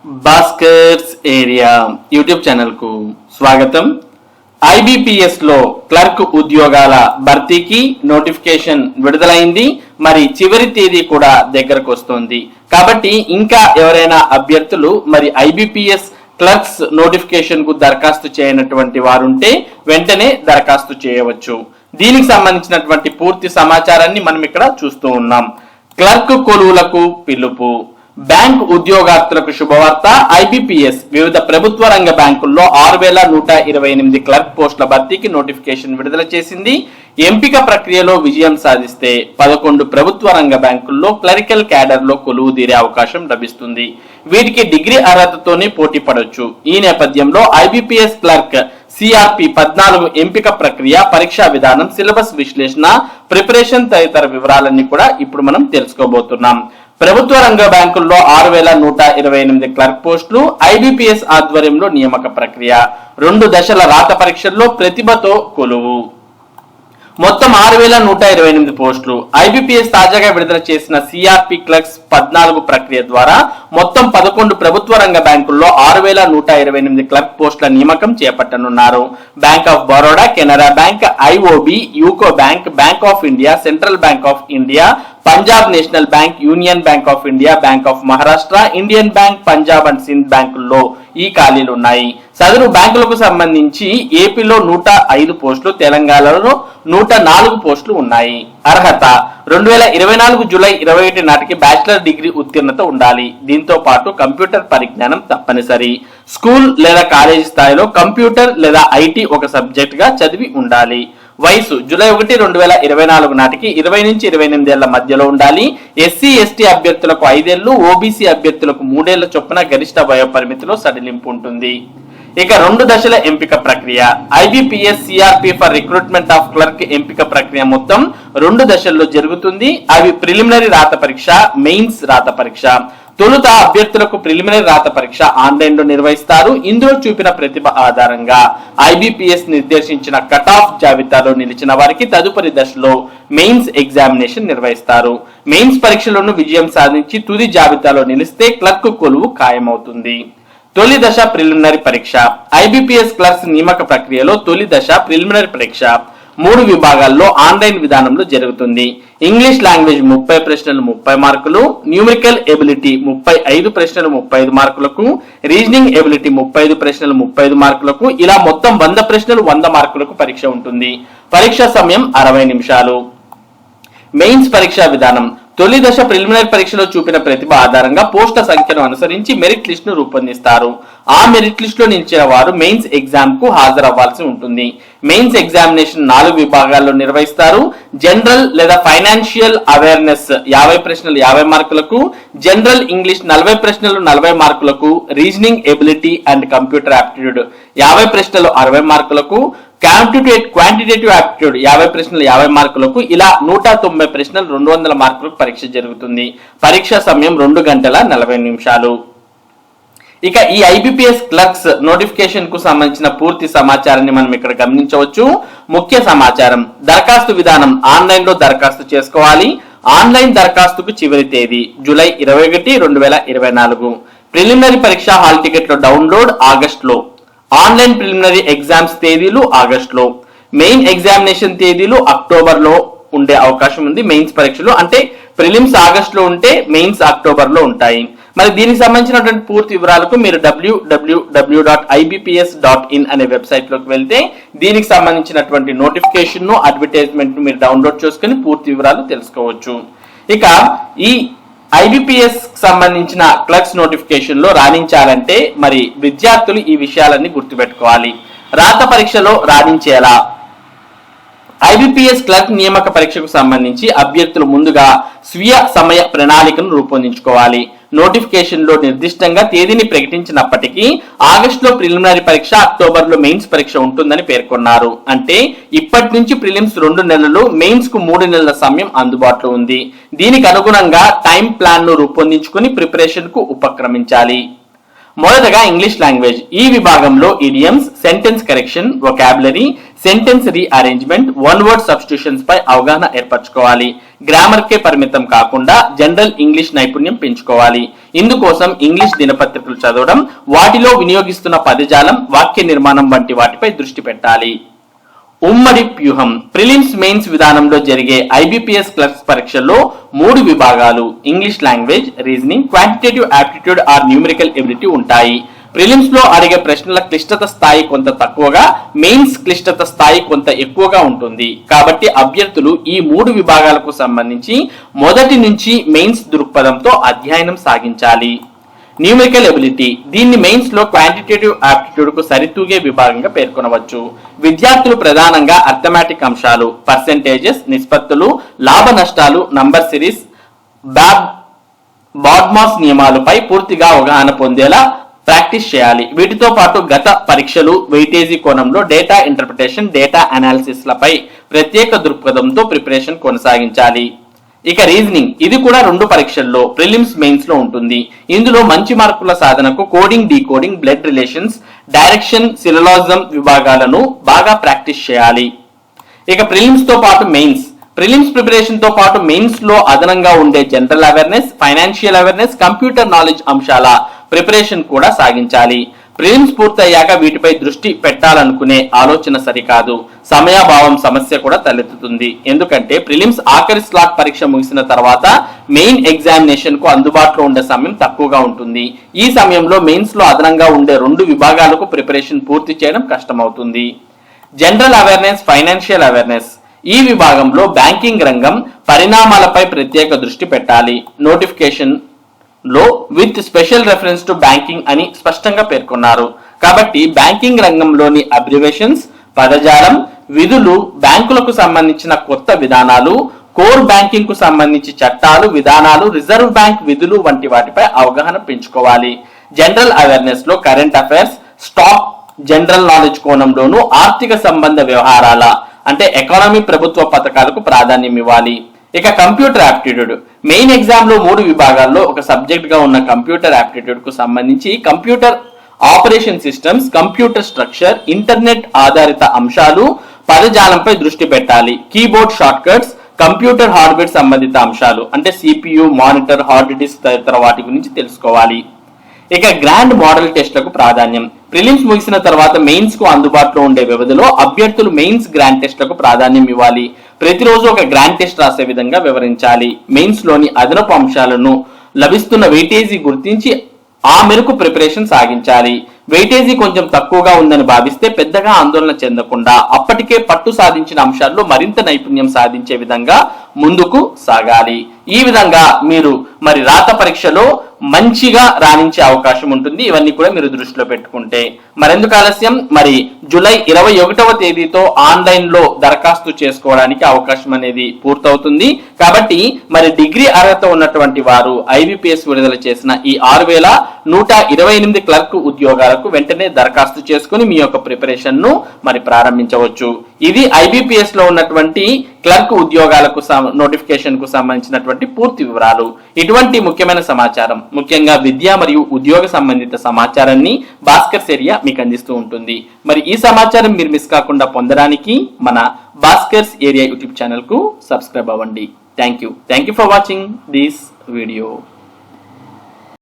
Bhaskar's area YouTube channel కు స్వాగతం. IBPS లో క్లర్క్ ఉద్యోగాల భర్తీకి నోటిఫికేషన్ విడుదలైంది. మరి చివరి తేదీ కూడా దగ్గరకు వస్తుంది. కాబట్టి ఇంకా ఎవరైనా అభ్యర్థులు మరి ఐబిపిఎస్ క్లర్క్స్ నోటిఫికేషన్ కు దరఖాస్తు చేయనటువంటి వారుంటే వెంటనే దరఖాస్తు చేయవచ్చు. దీనికి సంబంధించినటువంటి పూర్తి సమాచారాన్ని మనం ఇక్కడ చూస్తూ ఉన్నాం. క్లర్క్ కొలువులకు పిలుపు. బ్యాంక్ ఉద్యోగార్థులకు శుభవార్త. ఐబిపిఎస్ వివిధ ప్రభుత్వ రంగ బ్యాంకుల్లో 6128 క్లర్క్ పోస్టుల భర్తీకి నోటిఫికేషన్ విడుదల చేసింది. ఎంపిక ప్రక్రియలో విజయం సాధిస్తే 11 ప్రభుత్వ రంగ బ్యాంకుల్లో క్లరికల్ క్యాడర్ లో కొలువు తీరే అవకాశం లభిస్తుంది. వీటికి డిగ్రీ అర్హతతోనే పోటీ పడవచ్చు. ఈ నేపథ్యంలో ఐబిపిఎస్ క్లర్క్ సిఆర్పి 14 ఎంపిక ప్రక్రియ, పరీక్షా విధానం, సిలబస్ విశ్లేషణ, ప్రిపరేషన్ తదితర వివరాలన్నీ కూడా ఇప్పుడు మనం తెలుసుకోబోతున్నాం. ప్రభుత్వ రంగ బ్యాంకుల్లో 6128 క్లర్క్ పోస్టులు. ఐబిపిఎస్ ఆధ్వర్యంలో నియామక ప్రక్రియ. 2 దశల రాత పరీక్షల్లో ప్రతిభతో కొలువు. మొత్తం 6128 పోస్టులు. ఐబిపిఎస్ తాజాగా విడుదల చేసిన సిఆర్పి క్లర్క్స్ 14 ప్రక్రియ ద్వారా మొత్తం 11 ప్రభుత్వ రంగ బ్యాంకుల్లో 6128 క్లర్క్ పోస్టుల నియామకం చేపట్టనున్నారు. Bank of Baroda, Canara bank, IOB, UCO bank, bank of India, central bank of India, Punjab national bank, union bank of India, bank of Maharashtra, Indian bank, Punjab and Sindh బ్యాంకుల్లో ఈ ఖాళీలు ఉన్నాయి. సదరు బ్యాంకులకు సంబంధించి ఏపీలో 105 పోస్టులు, తెలంగాణలో 104 పోస్టులు ఉన్నాయి. అర్హత 2024 జూలై 21 నాటికి బ్యాచిలర్ డిగ్రీ ఉత్తీర్ణత ఉండాలి. దీంతో పాటు కంప్యూటర్ పరిజ్ఞానం తప్పనిసరి. స్కూల్ లేదా కాలేజీ స్థాయిలో కంప్యూటర్ లేదా ఐటీ ఒక సబ్జెక్ట్ గా చదివి ఉండాలి. వయసు జూలై 1, 2024 నాటికి 20 నుంచి 28 ఏళ్ల మధ్యలో ఉండాలి. ఎస్సీ ఎస్టీ అభ్యర్థులకు 5 ఏళ్లు, ఓబీసీ అభ్యర్థులకు 3 ఏళ్ల చొప్పున గరిష్ట వయోపరిమితిలో సడలింపు ఉంటుంది. ఇక 2 దశల ఎంపిక ప్రక్రియ. IBPS CRP for recruitment of clerk ఎంపిక ప్రక్రియ మొత్తం 2 దశల్లో జరుగుతుంది. అవి ప్రిలిమినరీ రాత పరీక్ష, మెయిన్స్ రాత పరీక్ష. తొలుత అభ్యర్థులకు ప్రిలిమినరీ రాత పరీక్ష ఆన్లైన్ లో నిర్వహిస్తారు. ఇందులో చూపిన ప్రతిభ ఆధారంగా ఐబిపిఎస్ నిర్దేశించిన కట్ ఆఫ్ జాబితాలో నిలిచిన వారికి తదుపరి దశలో మెయిన్స్ ఎగ్జామినేషన్ నిర్వహిస్తారు. మెయిన్స్ పరీక్షలోనూ విజయం సాధించి తుది జాబితాలో నిలిస్తే క్లర్క్ కొలువు ఖాయమవుతుంది. తొలి దశ ప్రిలిమినరీ పరీక్ష. ఐబిపిఎస్ క్లర్క్స్ నియామక ప్రక్రియలో తొలి దశ ప్రిలిమినరీ పరీక్ష 3 విభాగాల్లో ఆన్లైన్ విధానంలో జరుగుతుంది. ఇంగ్లీష్ లాంగ్వేజ్ 30 ప్రశ్నలు 30 మార్కులు, న్యూమరికల్ ఎబిలిటీ 35 ప్రశ్నలు 35 మార్కులకు, రీజనింగ్ ఎబిలిటీ 35 ప్రశ్నలు 35 మార్కులకు, ఇలా మొత్తం 100 ప్రశ్నలు 100 మార్కులకు పరీక్ష ఉంటుంది. పరీక్ష సమయం 60 నిమిషాలు. మెయిన్స్ పరీక్షా విధానం. తొలి దశ ప్రిలిమినరీ పరీక్షలో చూపిన ప్రతిభ ఆధారంగా పోస్టుల సంఖ్యను అనుసరించి మెరిట్ లిస్ట్ ను రూపొందిస్తారు. ఆ మెరిట్ లిస్ట్ లో నిలిచిన వారు మెయిన్స్ ఎగ్జామ్ కు హాజరవ్వాల్సి ఉంటుంది. మెయిన్స్ ఎగ్జామినేషన్ 4 విభాగాల్లో నిర్వహిస్తారు. జనరల్ లేదా ఫైనాన్షియల్ అవేర్నెస్ 50 ప్రశ్నలు 50 మార్కులకు, జనరల్ ఇంగ్లీష్ 40 ప్రశ్నలు 40 మార్కులకు, reasoning ability and computer aptitude 50 ప్రశ్నలు 60 మార్కులకు, క్వాంటిటేటివ్ ఆప్టిట్యూడ్ 50 ప్రశ్నలు 50 మార్కులకు, ఇలా 190 ప్రశ్నలు 200 మార్కులకు పరీక్ష జరుగుతుంది. పరీక్ష సమయం 2 గంటల 40 నిమిషాలు. ఇక ఈ ఐబిపిఎస్ క్లర్క్స్ నోటిఫికేషన్ కు సంబంధించిన పూర్తి సమాచారాన్ని మనం ఇక్కడ గమనించవచ్చు. ముఖ్య సమాచారం. దరఖాస్తు విధానం. ఆన్లైన్ లో దరఖాస్తు చేసుకోవాలి. ఆన్లైన్ దరఖాస్తుకు చివరి తేదీ జూలై 21, 2024. ప్రిలిమినరీ పరీక్ష హాల్ టికెట్ల డౌన్లోడ్ ఆగస్టులో. ఆన్లైన్ ప్రిలిమినరీ ఎగ్జామ్స్ తేదీలు ఆగస్టులో. మెయిన్ ఎగ్జామినేషన్ తేదీలు అక్టోబర్ లో ఉండే అవకాశం ఉంది. మెయిన్స్ పరీక్షలు అంటే ప్రిలిమ్స్ ఆగస్టులో ఉంటే మెయిన్స్ అక్టోబర్ లో ఉంటాయి. మరి దీనికి సంబంధించినటువంటి పూర్తి వివరాలకు మీరు www.ibps.in అనే వెబ్సైట్ లోకి వెళ్తే దీనికి సంబంధించినటువంటి నోటిఫికేషన్ ను, అడ్వర్టైజ్మెంట్ ను మీరు డౌన్లోడ్ చేసుకుని పూర్తి వివరాలు తెలుసుకోవచ్చు. ఇక ఈ ఐబిపిఎస్ సంబంధించిన క్లర్క్స్ నోటిఫికేషన్ లో రాణించాలంటే మరి విద్యార్థులు ఈ విషయాలన్నీ గుర్తుపెట్టుకోవాలి. రాత పరీక్షలో రాణించేలా. ఐబిపిఎస్ క్లర్క్ నియామక పరీక్షకు సంబంధించి అభ్యర్థులు ముందుగా స్వీయ సమయ ప్రణాళికను రూపొందించుకోవాలి. నోటిఫికేషన్ లో నిర్దిష్టంగా తేదీని ప్రకటించినప్పటికీ ఆగస్టులో ప్రిలిమినరీ పరీక్ష, అక్టోబర్ లో మెయిన్స్ పరీక్ష ఉంటుందని పేర్కొన్నారు. అంటే ఇప్పటి నుంచి ప్రిలిమ్స్ 2 నెలలు, మెయిన్స్ కు 3 నెలల సమయం అందుబాటులో ఉంది. దీనికి అనుగుణంగా టైం ప్లాన్ ను రూపొందించుకుని ప్రిపరేషన్ కు ఉపక్రమించాలి. మొదటగా ఇంగ్లీష్ లాంగ్వేజ్. ఈ విభాగంలో idioms, sentence correction, vocabulary, sentence rearrangement, one word substitutions పై అవగాహన ఏర్పరచుకోవాలి. గ్రామర్కే పరిమితం కాకుండా జనరల్ ఇంగ్లీష్ నైపుణ్యం పెంచుకోవాలి. ఇందుకోసం ఇంగ్లీష్ దినపత్రికలు చదవడం, వాటిలో వినియోగిస్తున్న పదజాలం, వాక్య నిర్మాణం వంటి వాటిపై దృష్టి పెట్టాలి. ఉమ్మడి వ్యూహం. ప్రిలిమ్స్ మెయిన్స్ విధానంలో జరిగే IBPS క్లర్క్స్ పరీక్షల్లో 3 విభాగాలు English language, reasoning, quantitative aptitude or numerical ability ఉంటాయి. ప్రిలిమ్స్ లో అడిగే ప్రశ్నల క్లిష్టత స్థాయి కొంత తక్కువగా, మెయిన్స్ క్లిష్టత స్థాయి కొంత ఎక్కువగా ఉంటుంది. కాబట్టి అభ్యర్థులు ఈ 3 విభాగాలకు సంబంధించి మొదటి నుంచి మెయిన్స్ దృక్పథంతో అధ్యయనం సాగించాలి. Numerical ability. దీన్ని మెయిన్స్ లో క్వాంటిటేటివ్ ఆప్టిట్యూడ్ కు సరితూగే విభాగంగా పేర్కొనవచ్చు. విద్యార్థులు ప్రధానంగా అర్థమెటిక్ అంశాలు, పర్సెంటేజెస్, నిష్పత్తులు, లాభ నష్టాలు, నంబర్ సిరీస్, బాడ్మాస్ నియమాలపై పూర్తిగా అవగాహన పొందేలా ప్రాక్టీస్ చేయాలి. వీటితో పాటు గత పరీక్షలు, వెయిటేజీ కోణంలో డేటా ఇంటర్ప్రిటేషన్, డేటా అనాలిసిస్ లపై ప్రత్యేక దృక్పథంతో ప్రిపరేషన్ కొనసాగించాలి. ఇక రీజనింగ్. ఇది కూడా 2 పరీక్షల్లో ప్రిలిమ్స్ మెయిన్స్ లో ఉంటుంది. ఇందులో మంచి మార్కుల సాధనకు coding, decoding, blood relations, direction, syllogism విభాగాలను బాగా ప్రాక్టీస్ చేయాలి. ఇక ప్రిలిమ్స్ తో పాటు మెయిన్స్. ప్రిలిమ్స్ ప్రిపరేషన్ తో పాటు మెయిన్స్ లో అదనంగా ఉండే general awareness, financial awareness, computer knowledge అంశాల ప్రిపరేషన్ కూడా సాగించాలి. ప్రిలిమ్స్ పూర్తయ్యాక వీటిపై దృష్టి పెట్టాలనుకునే ఆలోచన సరికాదు. సమయాభావం సమస్య కూడా తలెత్తుతుంది. ఎందుకంటే ప్రిలిమ్స్ ఆఖరి స్లాట్ పరీక్ష ముగిసిన తర్వాత మెయిన్ ఎగ్జామినేషన్ కు అందుబాటులో ఉండే సమయం తక్కువగా ఉంటుంది. ఈ సమయంలో మెయిన్స్ లో అదనంగా ఉండే 2 విభాగాలకు ప్రిపరేషన్ పూర్తి చేయడం కష్టమవుతుంది. General awareness, financial awareness. ఈ విభాగంలో బ్యాంకింగ్ రంగం పరిణామాలపై ప్రత్యేక దృష్టి పెట్టాలి. నోటిఫికేషన్ లో with special reference to banking అని స్పష్టంగా పేర్కొన్నారు. కాబట్టి బ్యాంకింగ్ రంగంలోని అబ్రివేషన్స్, పదజాలం, విధులు, బ్యాంకులకు సంబంధించిన కొత్త విధానాలు, కోర్ బ్యాంకింగ్ కు సంబంధించి చట్టాలు, విధానాలు, రిజర్వ్ బ్యాంక్ విధులు వంటి వాటిపై అవగాహన పెంచుకోవాలి. జనరల్ అవేర్నెస్ లో current affairs, stock, general knowledge కోణంలోనూ ఆర్థిక సంబంధ వ్యవహారాల అంటే ఎకానమీ, ప్రభుత్వ పథకాలకు ప్రాధాన్యం ఇవ్వాలి. ఇక కంప్యూటర్ యాప్టిట్యూడ్. మెయిన్ ఎగ్జామ్ లో 3 విభాగాల్లో ఒక సబ్జెక్ట్ గా ఉన్న కంప్యూటర్ యాప్టిట్యూడ్ కు సంబంధించి computer operation systems, computer structure, internet ఆధారిత అంశాలు, పదజాలంపై దృష్టి పెట్టాలి. Keyboard short cuts, computer hardware సంబంధిత అంశాలు అంటే CPU, మానిటర్, హార్డ్ డిస్క్ తదితర వాటి గురించి తెలుసుకోవాలి. ఇక గ్రాండ్ మోడల్ టెస్ట్లకు ప్రాధాన్యం. ప్రిలిమ్స్ ముగిసిన తర్వాత మెయిన్స్ కు అందుబాటులో ఉండే వ్యవధిలో అభ్యర్థులు మెయిన్స్ గ్రాండ్ టెస్ట్లకు ప్రాధాన్యం ఇవ్వాలి. ప్రతిరోజు ఒక గ్రాండ్ టెస్ట్ రాసే విధంగా వివరించాలి. మెయిన్స్ లోని అదనపు అంశాలను లభిస్తున్న వెయిటేజీ గుర్తించి ఆ మేరకు ప్రిపరేషన్ సాగించాలి. వెయిటేజీ కొంచెం తక్కువగా ఉందని భావిస్తే పెద్దగా ఆందోళన చెందకుండా అప్పటికే పట్టు సాధించిన అంశాల్లో మరింత నైపుణ్యం సాధించే విధంగా ముందుకు సాగాలి. ఈ విధంగా మీరు రాత పరీక్షలో మంచిగా రాణించే అవకాశం ఉంటుంది. ఇవన్నీ కూడా మీరు దృష్టిలో పెట్టుకుంటే మరెందుకు ఆలస్యం, జూలై 21వ తేదీతో ఆన్లైన్ లో దరఖాస్తు చేసుకోవడానికి అవకాశం అనేది పూర్తవుతుంది. కాబట్టి డిగ్రీ అర్హత ఉన్నటువంటి వారు IBPS విడుదల చేసిన ఈ 6128 క్లర్క్ ఉద్యోగాలకు వెంటనే దరఖాస్తు చేసుకుని మీ యొక్క ప్రిపరేషన్ ను ప్రారంభించవచ్చు. ఇది IBPS లో ఉన్నటువంటి క్లర్క్ ఉద్యోగాలకు నోటిఫికేషన్ కు సంబంధించినటువంటి పూర్తి వివరాలు. ఇటువంటి ముఖ్యమైన సమాచారం, ముఖ్యంగా విద్య మరియు ఉద్యోగ సంబంధిత సమాచారాన్ని భాస్కర్స్ ఏరియా మీకు అందిస్తూ ఉంటుంది. ఈ సమాచారం మీరు మిస్ కాకుండా పొందడానికి మన భాస్కర్స్ ఏరియా యూట్యూబ్ ఛానల్ కు సబ్స్క్రైబ్ అవ్వండి. Thank you for watching this video.